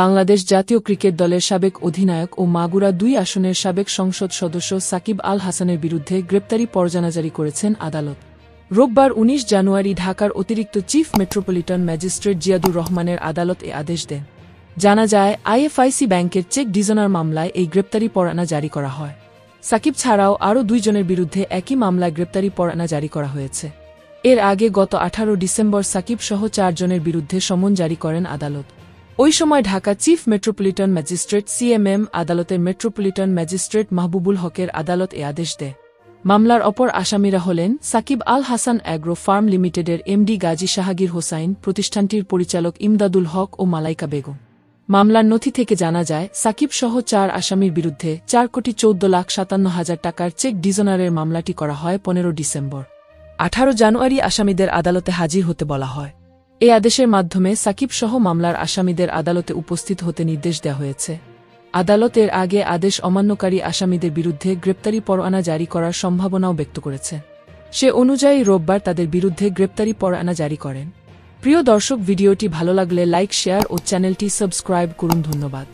বাংলাদেশ জাতীয় ক্রিকেট দলের সাবেক অধিনায়ক ও মাগুরা ২ আসনের সাবেক সংসদ সদস্য সাকিব আল হাসানের বিরুদ্ধে গ্রেপ্তারি পরোয়ানা জারি করেছেন আদালত। রোববার ১৯ জানুয়ারি ঢাকার অতিরিক্ত চিফ মেট্রোপলিটন ম্যাজিস্ট্রেট জিয়াদুর রহমানের আদালত এ আদেশ দেন। জানা যায়, আইএফআইসি ব্যাংকের চেক ডিজনার মামলায় এই গ্রেপ্তারি পরোয়ানা জারি করা হয়। সাকিব ছাড়াও আরও ২ জনের বিরুদ্ধে একই মামলায় গ্রেপ্তারি পরোয়ানা জারি করা হয়েছে। এর আগে গত ১৮ ডিসেম্বর সাকিব সহ ৪ জনের বিরুদ্ধে সমন জারি করেন আদালত। ওই সময় Dhaka chief metropolitan magistrate CMM আদালতের মেট্রোপলিটন ম্যাজিস্ট্রেট মাহবুবুল হকের আদালত এ আদেশ দেয়। মামলার অপর আসামিরা হলেন সাকিব আল হাসান অ্যাগ্রো ফার্ম লিমিটেডের এমডি গাজী শাহাগীর হোসাইন, প্রতিষ্ঠানটির পরিচালক ইমদাদুল হক ও মালাইকা বেগম। মামলার নথি থেকে জানা যায়, সাকিব সহ ৪ আসামির বিরুদ্ধে ৪,১৪,৫৭,০০০ টাকার চেক ডিজনারের মামলাটি করা হয় ১৫ ডিসেম্বর। ১৮ জানুয়ারি আসামিদের আদালতে হাজির হতে বলা হয়। এ আদেশের মাধ্যমে সাকিব সহ মামলার আসামিদের আদালতে উপস্থিত হতে নির্দেশ দেওয়া হয়েছে। আদালত এর আগে আদেশ অমান্যকারী আসামিদের বিরুদ্ধে গ্রেপ্তারি পরোয়ানা জারি করার সম্ভাবনাও ব্যক্ত করেছে। সে অনুযায়ী রোববার তাদের বিরুদ্ধে গ্রেপ্তারি পরোয়ানা জারি করেন। প্রিয় দর্শক, ভিডিওটি ভালো লাগলে লাইক, শেয়ার ও চ্যানেলটি সাবস্ক্রাইব করুন। ধন্যবাদ।